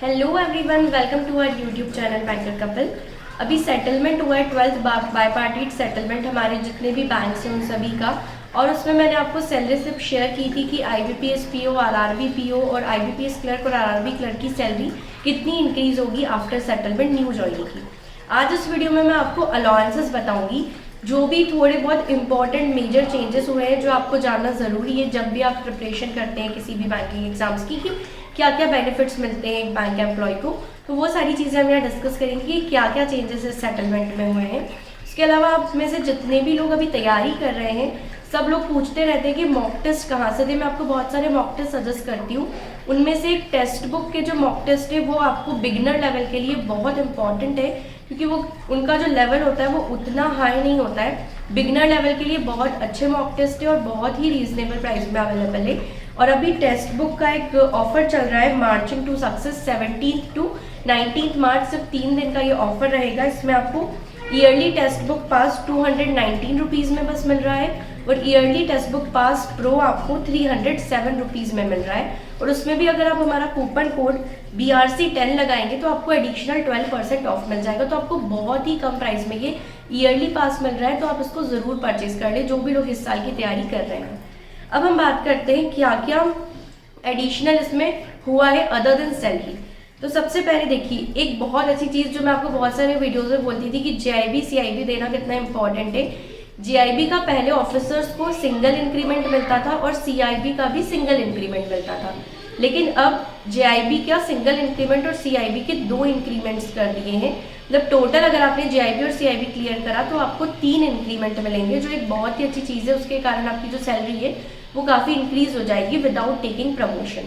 Hello everyone, welcome to our YouTube channel banker couple. अभी settlement हुआ है 12th बाईपार्टीट settlement हमारे जितने भी बैंक्स हैं उन सभी का, और उसमें मैंने आपको सैलरी स्लिप शेयर की थी कि IBPS PO, RRB PO और IBPS क्लर्क और RRB क्लर्क की सैलरी कितनी इंक्रीज होगी आफ्टर सेटलमेंट न्यू ज्वाइनिंग की। आज इस वीडियो में मैं आपको अलाउंसेस बताऊंगी, जो भी थोड़े बहुत इंपॉर्टेंट मेजर चेंजेस हुए हैं जो आपको जानना ज़रूरी है जब भी आप प्रिपरेशन करते हैं किसी भी बैंकिंग एग्जाम्स की, कि क्या क्या बेनिफिट्स मिलते हैं एक बैंक एम्प्लॉय को। तो वो सारी चीज़ें हम यहाँ डिस्कस करेंगे कि क्या क्या चेंजेस इस सेटलमेंट में हुए हैं। उसके अलावा आप में से जितने भी लोग अभी तैयारी कर रहे हैं, सब लोग पूछते रहते हैं कि मॉक टेस्ट कहाँ से दे। मैं आपको बहुत सारे मॉक टेस्ट सजेस्ट करती हूँ, उनमें से एक टेक्स्ट बुक के जो मॉक टेस्ट है वो आपको बिगिनर लेवल के लिए बहुत इंपॉर्टेंट है, क्योंकि वो उनका जो लेवल होता है वो उतना हाई नहीं होता है। बिगिनर लेवल के लिए बहुत अच्छे मॉक टेस्ट है और बहुत ही रीजनेबल प्राइस में अवेलेबल है। और अभी टेक्स्ट बुक का एक ऑफर चल रहा है, मार्चिंग टू सक्सेस 17 to 19 मार्च, सिर्फ 3 दिन का ये ऑफर रहेगा। इसमें आपको ईयरली टेक्स्ट बुक पास 219 रुपीज़ में बस मिल रहा है, और yearly text book pass pro आपको 307 रुपीज़ में मिल रहा है। और उसमें भी अगर आप हमारा कूपन कोड BRC10 लगाएंगे तो आपको एडिशनल 12% ऑफ मिल जाएगा। तो आपको बहुत ही कम प्राइस में ये ईयरली पास मिल रहा है, तो आप इसको ज़रूर परचेज कर लें जो भी लोग इस साल की तैयारी कर रहे हैं। अब हम बात करते हैं क्या क्या एडिशनल इसमें हुआ है अदर देन सैलरी। तो सबसे पहले देखिए, एक बहुत अच्छी चीज़ जो मैं आपको बहुत सारे वीडियोज़ में बोलती थी कि JIB CIB देना कितना इंपॉर्टेंट है। JIB का पहले ऑफिसर्स को सिंगल इंक्रीमेंट मिलता था और CIB का भी सिंगल इंक्रीमेंट मिलता था, लेकिन अब JIB का सिंगल इंक्रीमेंट और CIB के 2 इंक्रीमेंट्स कर दिए हैं। मतलब टोटल अगर आपने JIB और CIB क्लियर करा तो आपको 3 इंक्रीमेंट मिलेंगे, जो एक बहुत ही अच्छी चीज़ है। उसके कारण आपकी जो सैलरी है वो काफ़ी इंक्रीज हो जाएगी विदाउट टेकिंग प्रमोशन।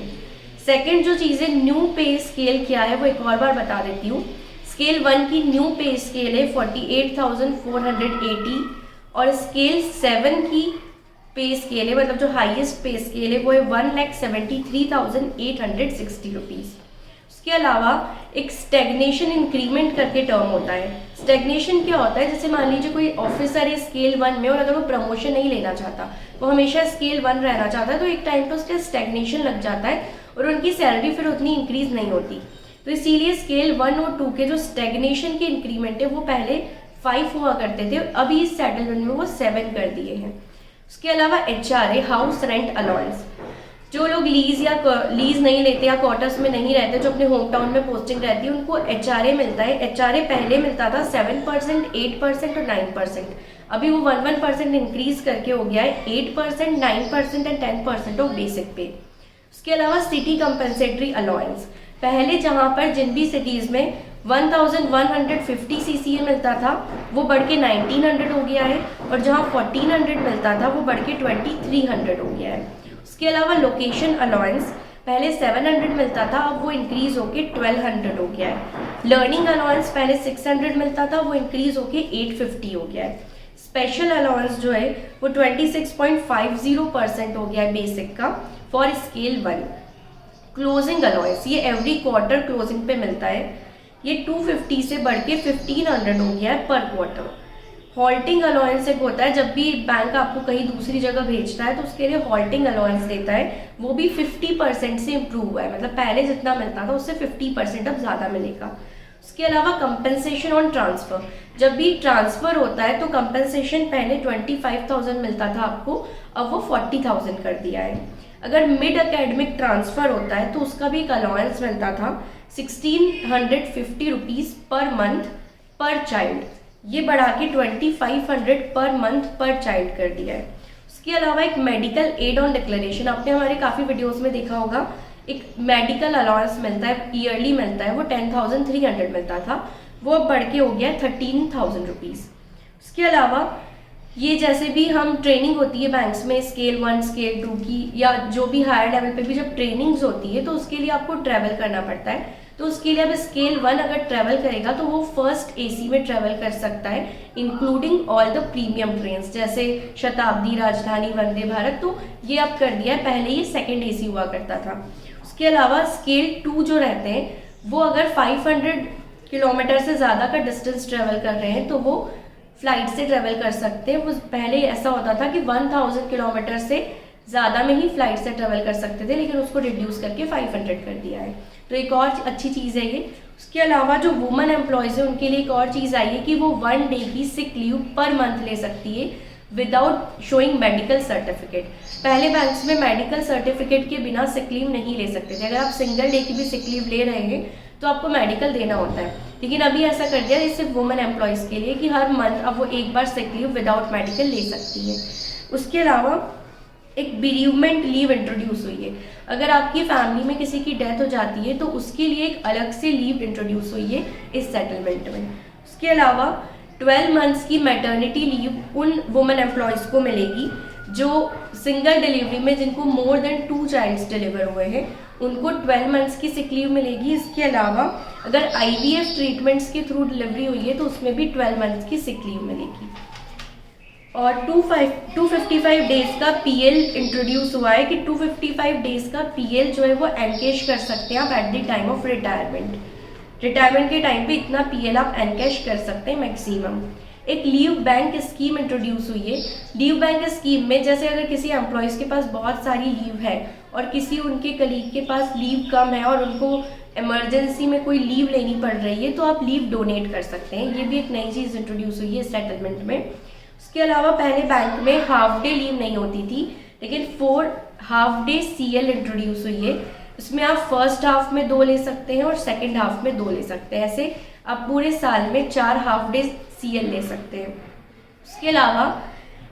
सेकेंड जो चीज़ें न्यू पे स्केल क्या है वो एक और बार बता देती हूँ। स्केल 1 की न्यू पे स्केल है 48,480, और स्केल 7 की पे स्केल है, मतलब जो हाईएस्ट पे स्केल है वो है 1,73,860 रुपीज़। उसके अलावा एक स्टेगनेशन इंक्रीमेंट करके टर्म होता है। स्टेगनेशन क्या होता है, जैसे मान लीजिए कोई ऑफिसर है स्केल 1 में और अगर वो प्रमोशन नहीं लेना चाहता, वो हमेशा स्केल 1 रहना चाहता है, तो एक टाइम पे उसका स्टेगनेशन लग जाता है और उनकी सैलरी फिर उतनी इंक्रीज नहीं होती। तो इसीलिए स्केल 1 और 2 के जो स्टेगनेशन के इंक्रीमेंट है वो पहले 5 हुआ करते थे, अभी इस सेटलमेंट में वो 7 कर दिए हैं। उसके अलावा HRA हाउस रेंट अलाउंस, जो लोग लीज नहीं लेते या क्वार्टर्स में नहीं रहते, जो अपने होम टाउन में पोस्टिंग रहती है, उनको HRA मिलता है। HRA पहले मिलता था 7%, 8% और 9%, अभी वो 1% इंक्रीज करके हो गया है 8%, 9% एंड 10% ऑफ बेसिक पे। उसके अलावा सिटी कंपनसेटरी अलाउंस, पहले जहाँ पर जिन भी सिटीज़ में 1150 CCA मिलता था वो बढ़ के 1900 हो गया है, और जहाँ 1400 मिलता था वो बढ़ के 2300 हो गया है। उसके अलावा लोकेशन अलाउंस, पहले 700 मिलता था, अब वो इंक्रीज होके 1200 हो गया है। लर्निंग अलाउंस पहले 600 मिलता था, वो इंक्रीज होके 850 हो गया है। स्पेशल अलाउंस जो है वो 26.50% हो गया है बेसिक का फॉर स्केल 1। क्लोजिंग अलाउंस, ये एवरी क्वार्टर क्लोजिंग पे मिलता है, ये 250 से बढ़ के 1500 हो गया है पर क्वार्टर। हॉल्टिंग अलाउंस एक होता है, जब भी बैंक आपको कहीं दूसरी जगह भेजता है तो उसके लिए हॉल्टिंग अलाउंस देता है, वो भी 50% से इम्प्रूव हुआ है, मतलब पहले जितना मिलता था उससे 50% अब ज़्यादा मिलेगा। उसके अलावा कंपनसेशन ऑन ट्रांसफ़र, जब भी ट्रांसफ़र होता है तो कंपनसेशन पहले 25,000 मिलता था आपको, अब वो 40,000 कर दिया है। अगर मिड एकेडमिक ट्रांसफ़र होता है तो उसका भी एक अलाउंस मिलता था 1650 रुपीज़ पर मंथ पर चाइल्ड, ये बढ़ा के 2500 पर मंथ पर चाइल्ड कर दिया है। उसके अलावा एक मेडिकल एड ऑन डिक्लेरेशन, आपने हमारे काफ़ी वीडियोस में देखा होगा, एक मेडिकल अलाउंस मिलता है, ईयरली मिलता है, वो 10,300 मिलता था, वो अब बढ़ के हो गया 13,000 रुपीज़। उसके अलावा ये जैसे भी हम ट्रेनिंग होती है बैंक्स में स्केल 1 स्केल 2 की, या जो भी हायर लेवल पे भी जब ट्रेनिंग्स होती है तो उसके लिए आपको ट्रैवल करना पड़ता है। तो उसके लिए अब स्केल 1 अगर ट्रैवल करेगा तो वो फर्स्ट AC में ट्रैवल कर सकता है, including all the premium trains जैसे शताब्दी, राजधानी, वंदे भारत, तो ये अब कर दिया है, पहले ये सेकेंड AC हुआ करता था। उसके अलावा स्केल 2 जो रहते हैं वो अगर 500 किलोमीटर से ज़्यादा का डिस्टेंस ट्रैवल कर रहे हैं तो वो फ्लाइट से ट्रैवल कर सकते हैं। वो पहले ऐसा होता था कि 1000 किलोमीटर से ज़्यादा में ही फ्लाइट से ट्रैवल कर सकते थे, लेकिन उसको रिड्यूस करके 500 कर दिया है। तो एक और अच्छी चीज़ है ये। उसके अलावा जो वुमेन एम्प्लॉयज़ है उनके लिए एक और चीज़ आई है कि वो 1 डे की सिक लीव पर मंथ ले सकती है विदाउट शोइंग मेडिकल सर्टिफिकेट। पहले बैंक्स में मेडिकल सर्टिफिकेट के बिना सिक लीव नहीं ले सकते थे। अगर आप सिंगल डे की भी सिक लीव ले रहे हैं तो आपको मेडिकल देना होता है, लेकिन अभी ऐसा कर दिया सिर्फ वुमेन एम्प्लॉयज़ के लिए कि हर मंथ अब वो एक बार सिक लीव विदाउट मेडिकल ले सकती है। उसके अलावा एक बेरीवमेंट लीव इंट्रोड्यूस हुई है। अगर आपकी फैमिली में किसी की डेथ हो जाती है तो उसके लिए एक अलग से लीव इंट्रोड्यूस हुई है इस सेटलमेंट में। उसके अलावा 12 मंथ्स की मैटरनिटी लीव उन वुमेन एम्प्लॉयज़ को मिलेगी जो सिंगल डिलीवरी में जिनको मोर देन 2 चाइल्ड्स डिलीवर हुए हैं, उनको 12 मंथ्स की सिक लीव मिलेगी। इसके अलावा अगर IVF ट्रीटमेंट्स के थ्रू डिलीवरी हुई है तो उसमें भी 12 मंथ्स की सिक लीव मिलेगी। और 255 डेज का PL इंट्रोड्यूस हुआ है कि 255 डेज का PL जो है वो एनकैश कर सकते हैं आप at the time of retirement. Retirement के टाइम पे इतना PL आप एनकैश कर सकते हैं मैक्सिमम। एक लीव बैंक स्कीम इंट्रोड्यूस हुई है। लीव बैंक स्कीम में जैसे अगर किसी एम्प्लॉयज़ के पास बहुत सारी लीव है और किसी उनके कलीग के पास लीव कम है और उनको इमरजेंसी में कोई लीव लेनी पड़ रही है तो आप लीव डोनेट कर सकते हैं। ये भी एक नई चीज़ इंट्रोड्यूस हुई है सेटलमेंट में। उसके अलावा पहले बैंक में हाफ डे लीव नहीं होती थी, लेकिन 4 हाफ डे CL इंट्रोड्यूस हुई है। उसमें आप फर्स्ट हाफ में 2 ले सकते हैं और सेकेंड हाफ में 2 ले सकते हैं। ऐसे आप पूरे साल में 4 हाफ डे CL ले सकते हैं। उसके अलावा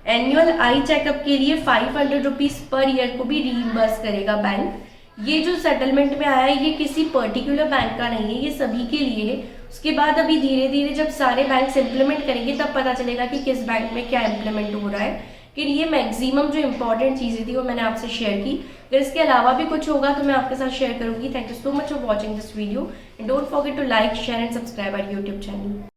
एनुअल आई चेकअप के लिए 500 रुपीज़ पर ईयर को भी रीइम्बर्स करेगा बैंक। ये जो सेटलमेंट में आया है ये किसी पर्टिकुलर बैंक का नहीं है, ये सभी के लिए है। उसके बाद अभी धीरे धीरे जब सारे बैंक्स इम्प्लीमेंट करेंगे तब पता चलेगा कि किस बैंक में क्या इम्प्लीमेंट हो रहा है। लेकिन ये मैक्सिमम जो इंपॉर्टेंट चीज़ें थी वो मैंने आपसे शेयर की। अगर इसके अलावा भी कुछ होगा तो मैं आपके साथ शेयर करूँगी। Thank you so much for watching this video and don't forget to like, share and subscribe our YouTube channel.